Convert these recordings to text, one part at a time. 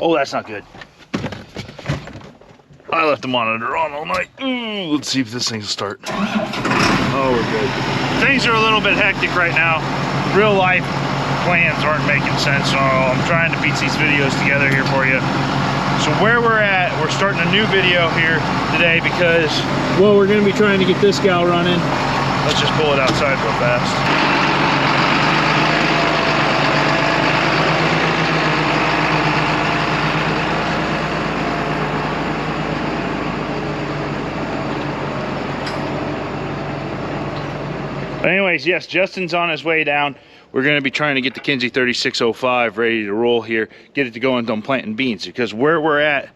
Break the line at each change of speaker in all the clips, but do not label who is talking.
Oh, that's not good. I left the monitor on all night. Ooh, let's see if this thing will start. Oh, we're good. Things are a little bit hectic right now. Real life plans aren't making sense, so I'm trying to piece these videos together here for you. So where we're at, we're starting a new video here today because, well, we're gonna be trying to get this gal running. Let's just pull it outside real fast. But anyways, yes, Justin's on his way down. We're going to be trying to get the Kinze 3605 ready to roll here, get it to go into planting beans, because where we're at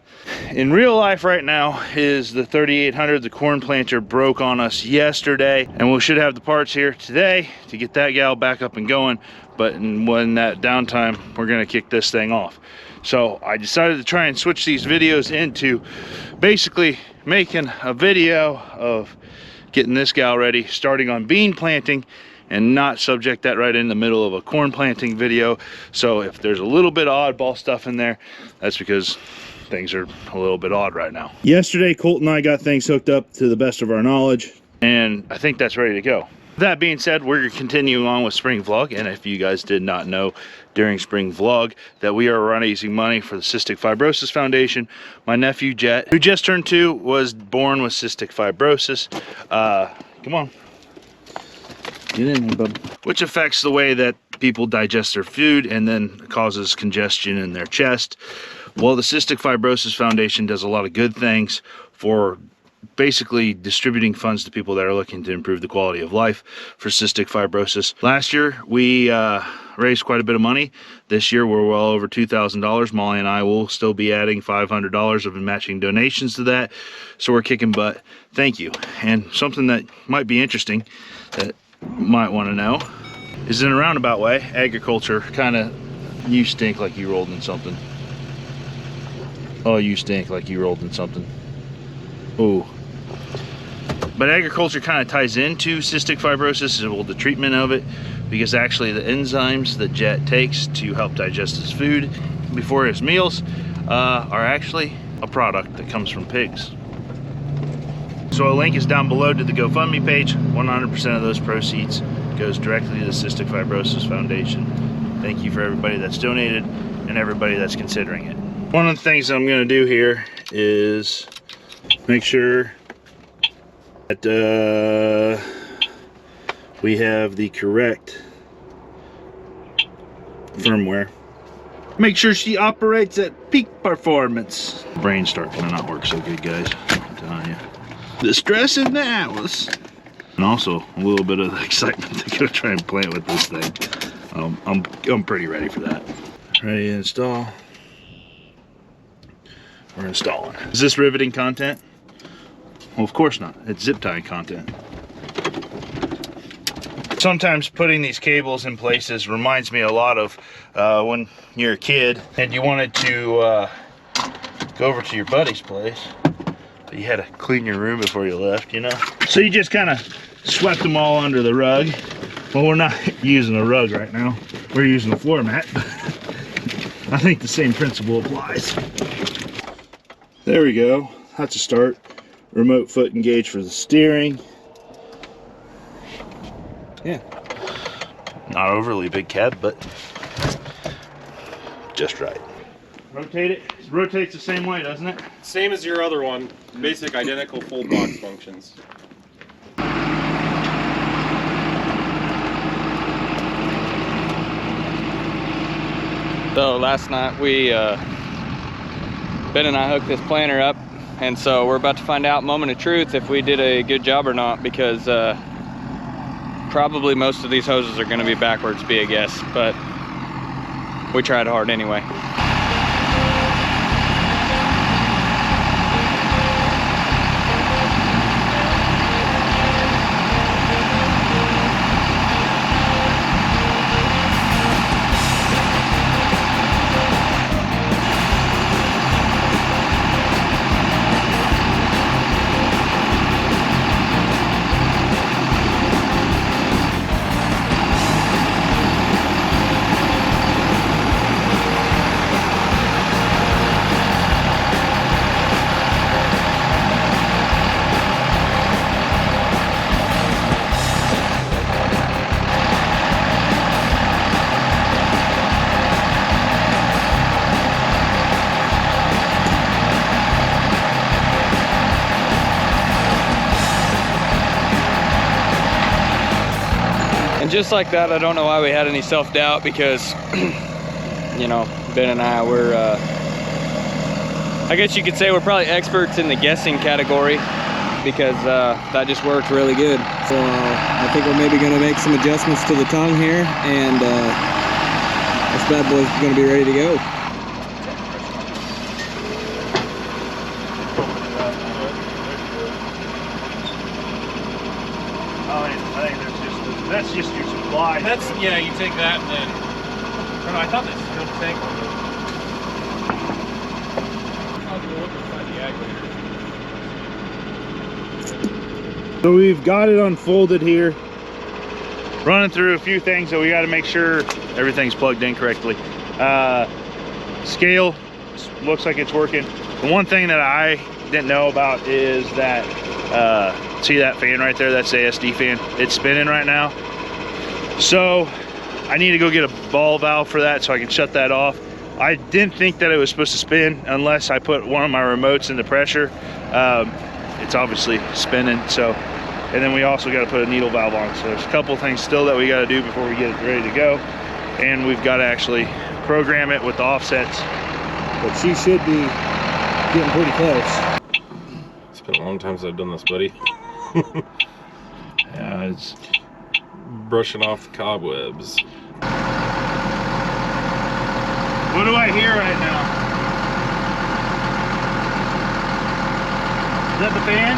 in real life right now is the 3800. The corn planter broke on us yesterday, and we should have the parts here today to get that gal back up and going. But when that downtime, we're going to kick this thing off. So I decided to try and switch these videos into basically making a video of getting this gal ready, starting on bean planting, and not subject that right in the middle of a corn planting video. So if there's a little bit of oddball stuff in there, that's because things are a little bit odd right now. Yesterday, Colt and I got things hooked up to the best of our knowledge, and I think that's ready to go. That being said, we're continuing on with spring vlog, and if you guys did not know during spring vlog that we are raising money for the Cystic Fibrosis Foundation. My nephew Jet, who just turned 2, was born with cystic fibrosis. Come on, get in here, bub. Which affects the way that people digest their food and then causes congestion in their chest. Well, the Cystic Fibrosis Foundation does a lot of good things for basically distributing funds to people that are looking to improve the quality of life for cystic fibrosis. Last year we raised quite a bit of money. This year we're well over $2,000. Molly and I will still be adding $500 of matching donations to that, so we're kicking butt. Thank you. And something that might be interesting that you might want to know is, in a roundabout way, agriculture kind of, you stink like you rolled in something. Oh, you stink like you rolled in something. Oh, but agriculture kind of ties into cystic fibrosis, well, the treatment of it, because actually the enzymes that Jet takes to help digest his food before his meals are actually a product that comes from pigs. So a link is down below to the GoFundMe page. 100% of those proceeds goes directly to the Cystic Fibrosis Foundation. Thank you for everybody that's donated and everybody that's considering it. One of the things that I'm going to do here is make sure that we have the correct firmware. Make sure she operates at peak performance. Brain's starting to not work so good, guys. I'm telling you. The stress in the atlas. And also a little bit of excitement to go try and plant with this thing. I'm pretty ready for that. Ready to install. We're installing. Is this riveting content? Well, of course not. It's zip tie content. Sometimes putting these cables in places reminds me a lot of when you're a kid and you wanted to go over to your buddy's place, but you had to clean your room before you left, you know? So you just kind of swept them all under the rug. Well, we're not using a rug right now. We're using a floor mat. I think the same principle applies. There we go. That's a start. Remote foot engage for the steering. Yeah. Not overly big cab, but just right. Rotate it. It rotates the same way, doesn't it?
Same as your other one. Basic identical full box functions.
So last night Ben and I hooked this planter up, and so we're about to find out, moment of truth, if we did a good job or not, because probably most of these hoses are going to be backwards, be a guess, but we tried hard anyway. And just like that, I don't know why we had any self-doubt, because you know, Ben and I, we're I guess you could say we're probably experts in the guessing category, because that just worked really good.
So I think we're maybe going to make some adjustments to the tongue here, and this bad boy's going to be ready to go.
I think that's just your supply.
Yeah, you take that and then. I thought this was the tank on the.
So we've got it unfolded here, running through a few things that we got to make sure everything's plugged in correctly. Scale looks like it's working. The one thing that I didn't know about is that see that fan right there? That's the ASD fan. It's spinning right now, so I need to go get a ball valve for that so I can shut that off. I didn't think that it was supposed to spin unless I put one of my remotes into pressure. It's obviously spinning, so. And then we also got to put a needle valve on. So there's a couple things still that we got to do before we get it ready to go. And we've got to actually program it with the offsets. But she should be getting pretty close.
It's been a long time since I've done this, buddy.
Yeah, it's
Brushing off the cobwebs.
What do I hear right now? Is that the fan?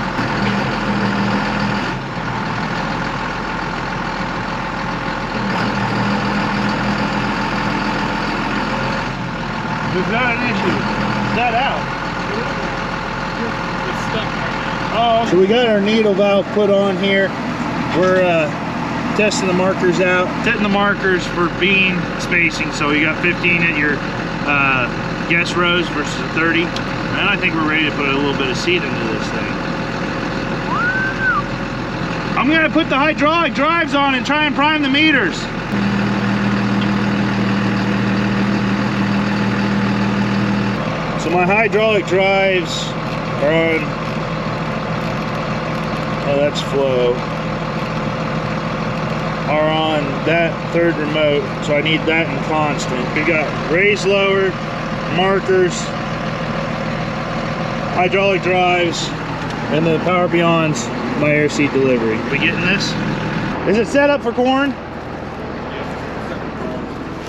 There's not an issue. Is that out?
It's stuck right now.
Oh, so we got our needle valve put on here. We're testing the markers out. Setting the markers for bean spacing. So you got 15 at your guess rows versus a 30. And I think we're ready to put a little bit of seed into this thing. I'm gonna put the hydraulic drives on and try and prime the meters. So my hydraulic drives are on, oh that's flow, are on that third remote, so I need that in constant. We got raise lower, markers, hydraulic drives, and the power beyond's my air seed delivery. We getting this? Is it set up for corn?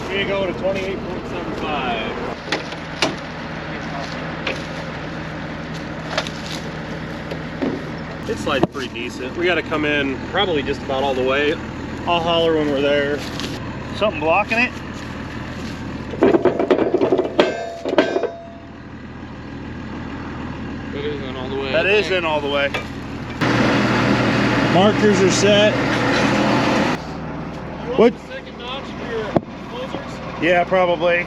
We're gonna go to 28.75. It slides pretty decent. We got to come in probably just about all the way. I'll holler when we're there.
Something blocking it?
That isn't all the way.
That is in all the way. Markers are set.
You want
What?
the second notch for your closers?
Yeah, probably.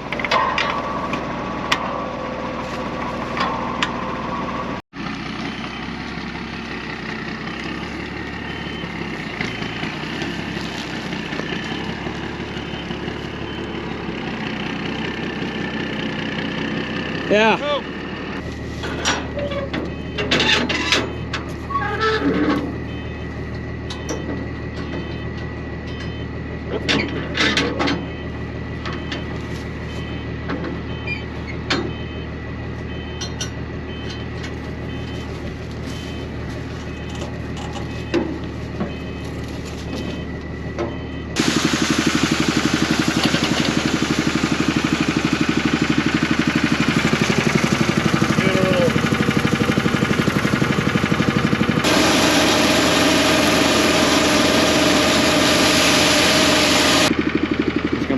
Yeah.
Oh.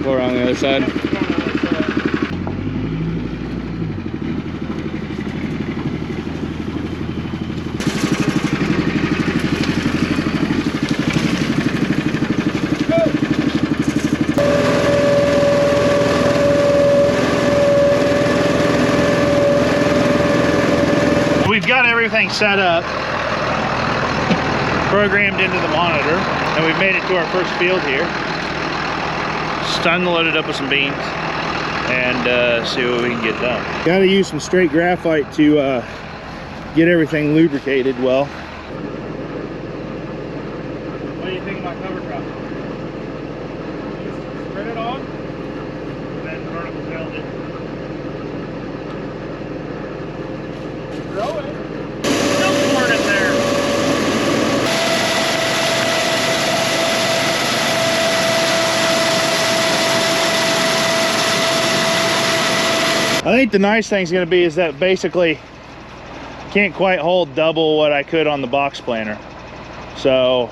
Around the other side.
We've got everything set up, programmed into the monitor, and we've made it to our first field here. It's time to load it up with some beans and see what we can get done. Got to use some straight graphite to get everything lubricated well. What do you think about cover crop? it on, and then vertical tailed it. Throw it. No corn in there. I think the nice thing's going to be is that basically can't quite hold double what I could on the box planter. So,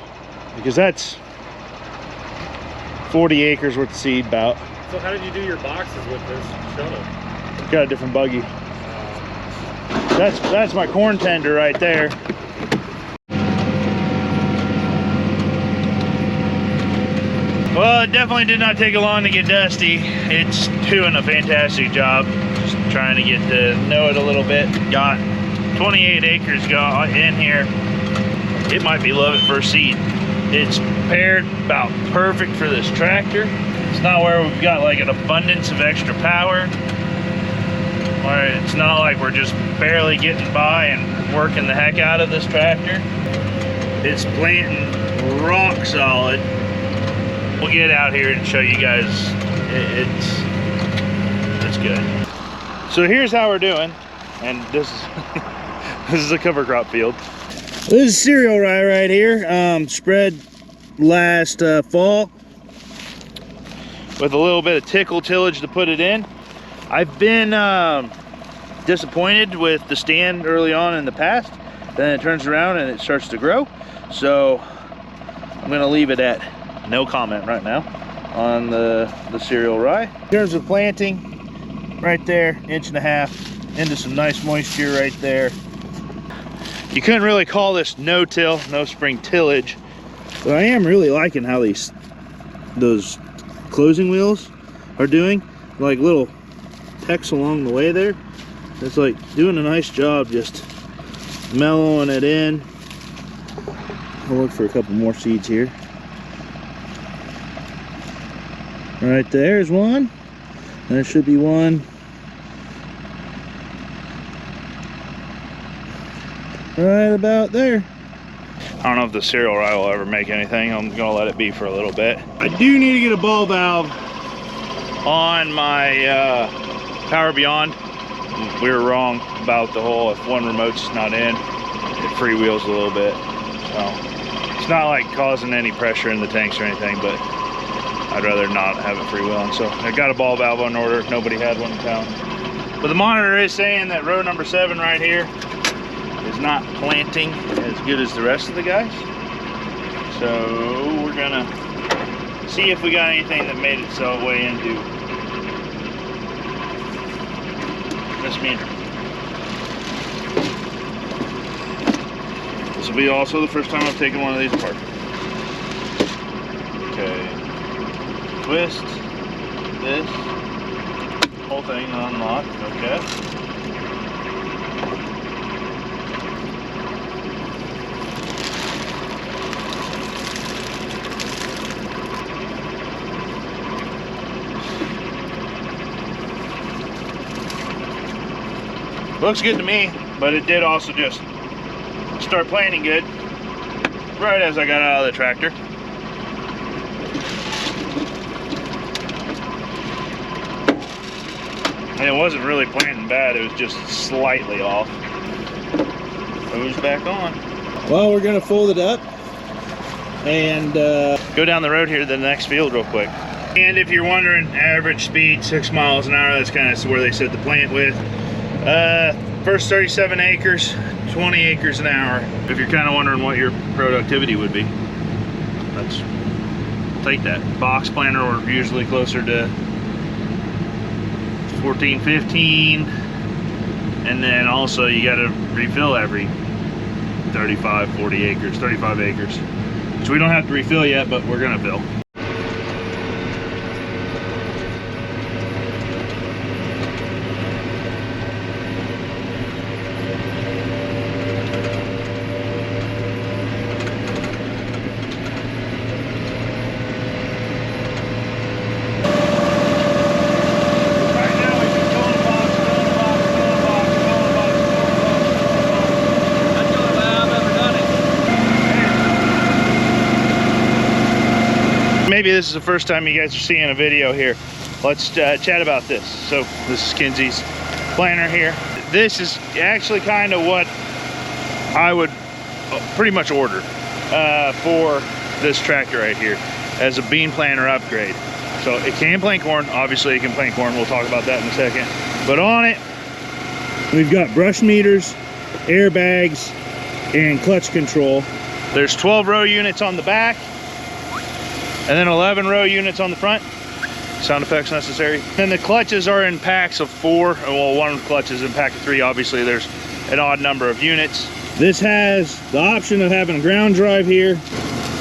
because that's 40 acres worth of seed about.
So how did you do your boxes with this shuttle?
Got a different buggy. That's my corn tender right there. Well, it definitely did not take long to get dusty. It's doing a fantastic job. Just trying to get to know it a little bit. Got 28 acres in here. It might be love at first seed. It's paired about perfect for this tractor. It's not where we've got like an abundance of extra power. Where it's not like we're just barely getting by and working the heck out of this tractor. It's planting rock solid. We'll get out here and show you guys. It's good. So here's how we're doing, and this is this is a cover crop field. This is cereal rye right here, spread last fall with a little bit of tickle tillage to put it in. I've been disappointed with the stand early on in the past. Then it turns around and it starts to grow. So I'm gonna leave it at no comment right now on the cereal rye. In terms of planting, right there, 1.5 inches into some nice moisture right there. You couldn't really call this no-till, no spring tillage, but I am really liking how those closing wheels are doing, like little pecks along the way there. It's like doing a nice job just mellowing it in. I'll look for a couple more seeds here. Right there's one. There should be one right about there. I don't know if the cereal rye will ever make anything. I'm gonna let it be for a little bit. I do need to get a ball valve on my Power Beyond. We were wrong about the whole, if one remote's not in, it freewheels a little bit. So it's not like causing any pressure in the tanks or anything, but I'd rather not have it freewheeling. So I got a ball valve on order. Nobody had one in town. But the monitor is saying that row number 7 right here is not planting as good as the rest of the guys. So we're gonna see if we got anything that made itself way into this meter. This will be also the first time I've taken one of these apart. Okay. Twist this whole thing unlocked. Okay. Looks good to me, but it did also just start planting good right as I got out of the tractor. And it wasn't really planting bad, it was just slightly off. Hose back on.
Well, we're gonna fold it up and
go down the road here to the next field real quick. And if you're wondering, average speed 6 miles an hour, that's kind of where they set the plant with. First 37 acres, 20 acres an hour. If you're kind of wondering what your productivity would be, let's take that. Box planter, we're usually closer to 14, 15, and then also you got to refill every 35, 40 acres, 35 acres. So we don't have to refill yet, but we're gonna fill. maybe this is the first time you guys are seeing a video here, let's chat about this. So this is Kinze's planter here. This is actually kind of what I would pretty much order for this tractor right here as a bean planter upgrade. So it can plant corn, obviously it can plant corn, we'll talk about that in a second. But on it, we've got brush meters, airbags, and clutch control. There's 12 row units on the back, and then 11 row units on the front. Sound effects necessary. And the clutches are in packs of 4. Well, one clutch is in pack of 3. Obviously, there's an odd number of units. This has the option of having a ground drive here,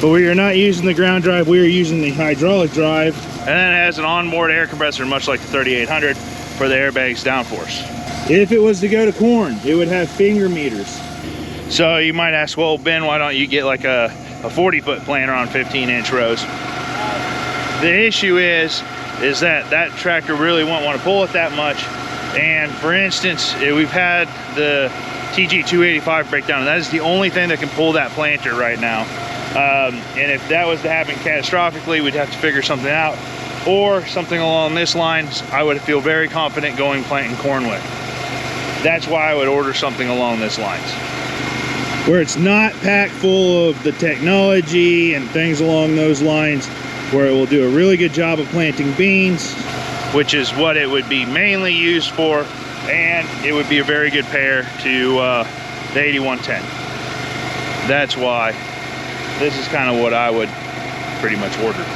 but we are not using the ground drive. We are using the hydraulic drive. And then it has an onboard air compressor, much like the 3800, for the airbag's downforce. If it was to go to corn, it would have finger meters. So you might ask, well, Ben, why don't you get like a 40-foot planter on 15-inch rows? The issue is that that tractor really won't want to pull it that much. And for instance, we've had the TG285 breakdown, and that is the only thing that can pull that planter right now. And if that was to happen catastrophically, we'd have to figure something out, or something along this lines. I would feel very confident going planting corn with. That's why I would order something along this lines, where it's not packed full of the technology and things along those lines, where it will do a really good job of planting beans, which is what it would be mainly used for, and it would be a very good pair to the 8110. That's why this is kind of what I would pretty much order.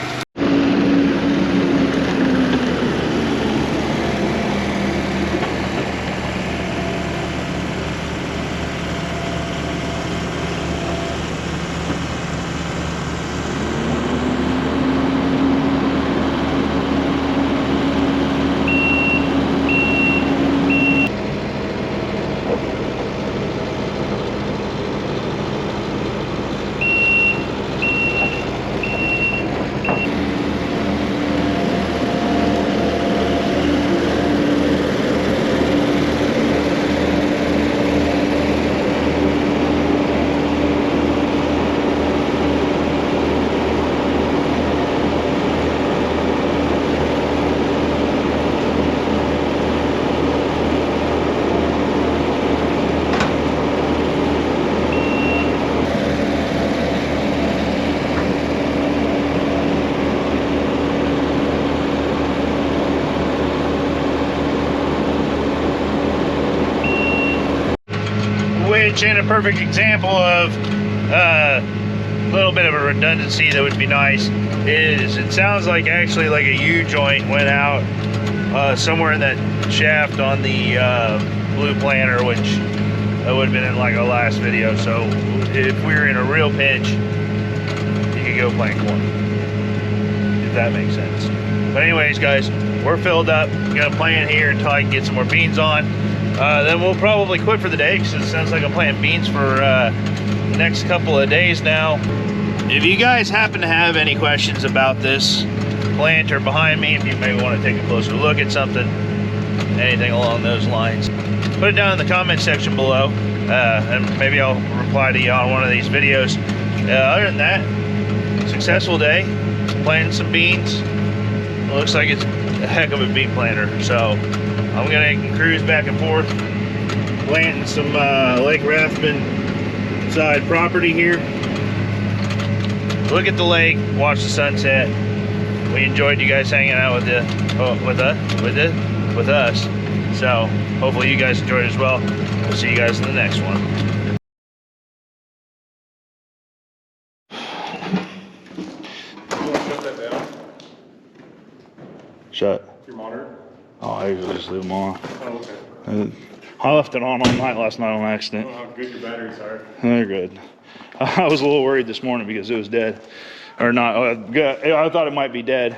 Which, in a perfect example of a little bit of a redundancy that would be nice, is it sounds like actually like a U-joint went out somewhere in that shaft on the blue planter, which would have been in like a last video. So if we were in a real pinch, you could go plant corn, if that makes sense. But anyways, guys, we're filled up. I'm gonna plant here until I can get some more beans on. Then we'll probably quit for the day, because it sounds like I'm planting beans for the next couple of days now. If you guys happen to have any questions about this planter behind me, if you maybe want to take a closer look at something, anything along those lines, put it down in the comment section below, and maybe I'll reply to you on one of these videos. Other than that, successful day, planting some beans. It looks like it's a heck of a bean planter, so I'm gonna cruise back and forth, planting some Lake Rathbun side property here. Look at the lake, watch the sunset. We enjoyed you guys hanging out with us. So hopefully you guys enjoyed it as well. We'll see you guys in the next one.
Shut that down.
Shut.
Your monitor?
Oh, I usually just leave them on.
Oh, okay.
I left it on all night last night on
I
accident.
don't know how good your batteries are.
They're good. I was a little worried this morning because it was dead. Or not, I thought it might be dead.